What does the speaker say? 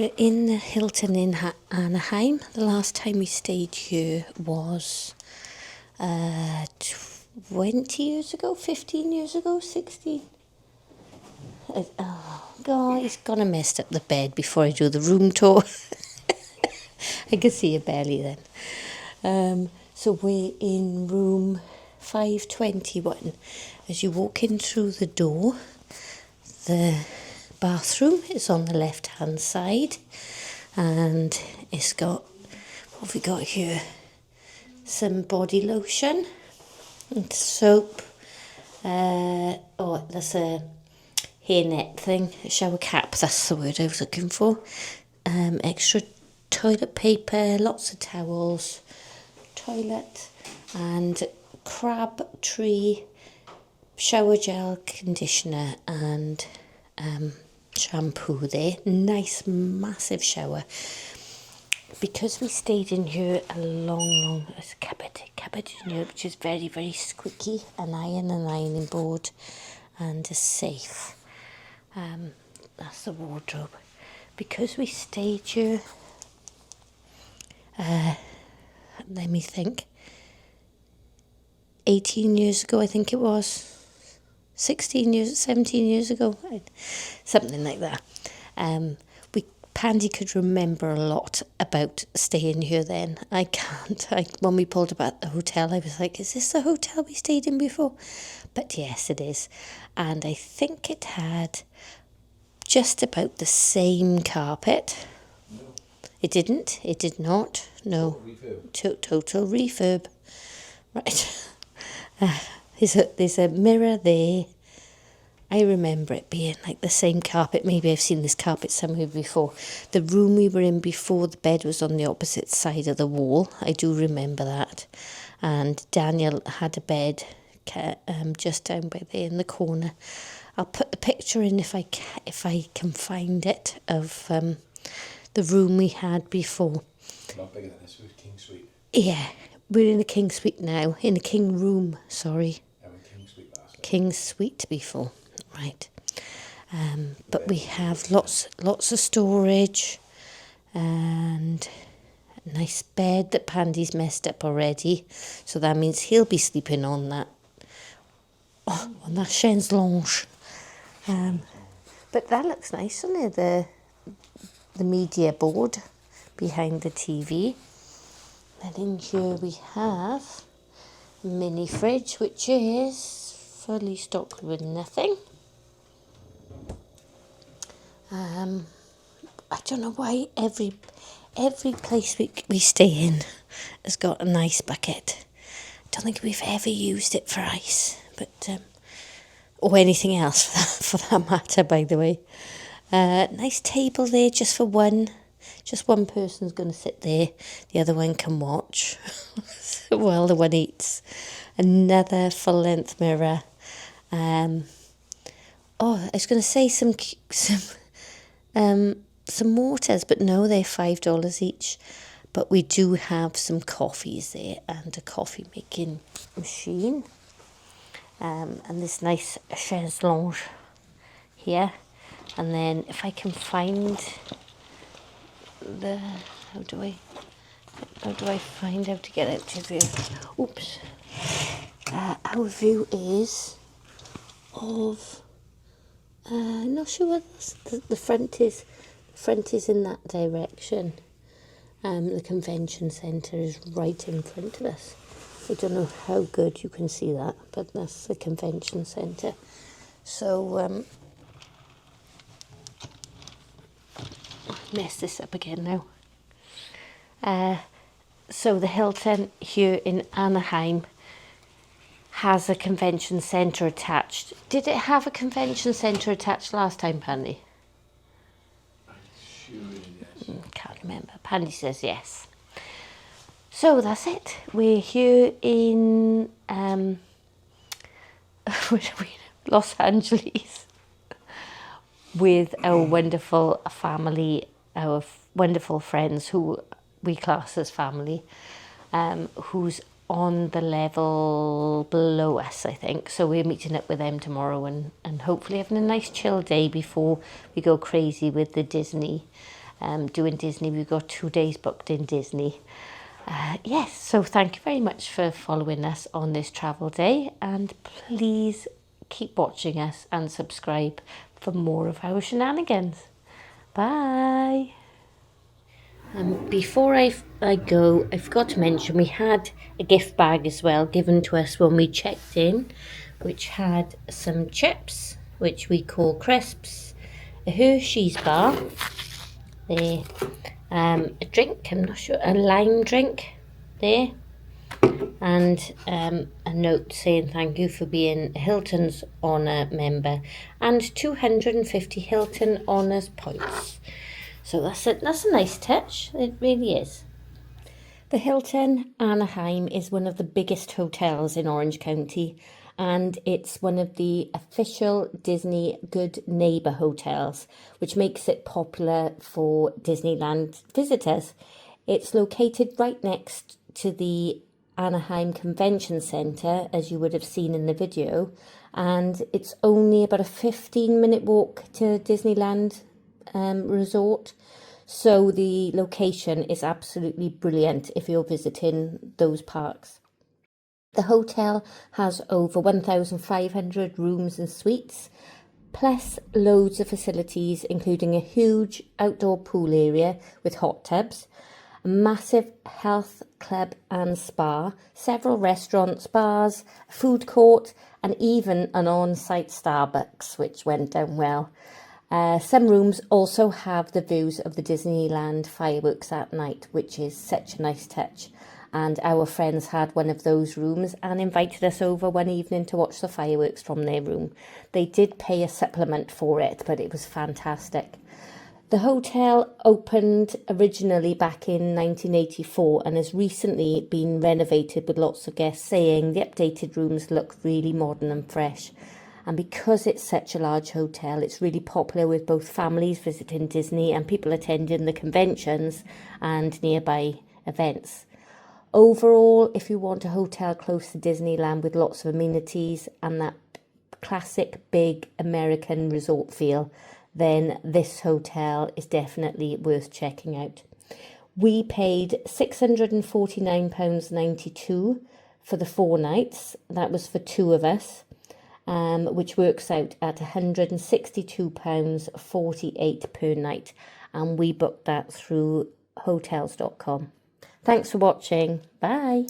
We're in the Hilton in Anaheim. The last time we stayed here was 20 years ago, 15 years ago, 16. Oh, God, he's gonna mess up the bed before I do the room tour. I can see your belly then. So we're in room 521. As you walk in through the door, the bathroom is on the left hand side, and it's got, what have we got here? Some body lotion and soap. There's a hairnet thing, a shower cap, that's the word I was looking for. Extra toilet paper, lots of towels, toilet, and Crabtree shower gel, conditioner, and shampoo there. Nice massive shower. Because we stayed in here a long, there's a cupboard in here which is very, very squeaky, an ironing board, and a safe. That's the wardrobe. Because we stayed here, let me think, 18 years ago I think it was, 17 years ago, something like that. Pandy could remember a lot about staying here then. I can't. When we pulled up at the hotel, I was like, is this the hotel we stayed in before? But yes, it is. And I think it had just about the same carpet. No. It didn't. It did not. No. Total refurb. Right. There's a mirror there. I remember it being like the same carpet. Maybe I've seen this carpet somewhere before. The room we were in before, the bed was on the opposite side of the wall. I do remember that. And Daniel had a bed just down by there in the corner. I'll put the picture in if I can find it of the room we had before. Not bigger than this, with King Suite. Yeah, we're in a King Suite now. In a King room, sorry. Yeah, King Suite last night. King Suite before. Right, but we have lots of storage and a nice bed that Pandy's messed up already, so that means he'll be sleeping on that chaise lounge. But that looks nice, doesn't it? The media board behind the TV. Then in here we have a mini fridge, which is fully stocked with nothing. I don't know why every place we stay in has got a nice bucket. I don't think we've ever used it for ice, but or anything else for that matter, by the way. Nice table there just for one. Just one person's going to sit there. The other one can watch while the one eats. Another full-length mirror. I was going to say some waters, but no, they're $5 each. But we do have some coffees there and a coffee making machine. And this nice chaise lounge here. And then if I can find how do I find how to get out to view? Oops. Our view is of I'm not sure what the front is. The front is in that direction. The convention centre is right in front of us. I don't know how good you can see that, but that's the convention centre. So mess this up again now. So the Hilton here in Anaheim has a convention centre attached. Did it have a convention centre attached last time, Pandy? I'm sure yes. Can't remember. Pandy says yes. So that's it. We're here in Los Angeles with our wonderful family, our wonderful friends who we class as family, who's on the level below us, I think. So we're meeting up with them tomorrow and hopefully having a nice chill day before we go crazy with the Disney doing Disney. We've got 2 days booked in Disney. Yes, so thank you very much for following us on this travel day, and please keep watching us and subscribe for more of our shenanigans. Bye. Before I go, I forgot to mention we had a gift bag as well given to us when we checked in, which had some chips, which we call crisps, a Hershey's bar, there, a drink, I'm not sure, a lime drink there, and a note saying thank you for being Hilton's Honour member and 250 Hilton Honours points. So that's a nice touch, it really is. The Hilton Anaheim is one of the biggest hotels in Orange County, and it's one of the official Disney Good Neighbour hotels, which makes it popular for Disneyland visitors. It's located right next to the Anaheim Convention Centre, as you would have seen in the video, and it's only about a 15-minute walk to Disneyland Resort. So the location is absolutely brilliant if you're visiting those parks. The hotel has over 1,500 rooms and suites, plus loads of facilities, including a huge outdoor pool area with hot tubs, a massive health club and spa, several restaurants, bars, a food court, and even an on-site Starbucks, which went down well. Some rooms also have the views of the Disneyland fireworks at night, which is such a nice touch. And our friends had one of those rooms and invited us over one evening to watch the fireworks from their room. They did pay a supplement for it, but it was fantastic. The hotel opened originally back in 1984 and has recently been renovated, with lots of guests saying the updated rooms look really modern and fresh. And because it's such a large hotel, it's really popular with both families visiting Disney and people attending the conventions and nearby events. Overall, if you want a hotel close to Disneyland with lots of amenities and that classic big American resort feel, then this hotel is definitely worth checking out. We paid £649.92 for the 4 nights. That was for 2 of us, which works out at £162.48 per night. And we booked that through hotels.com. Thanks for watching. Bye.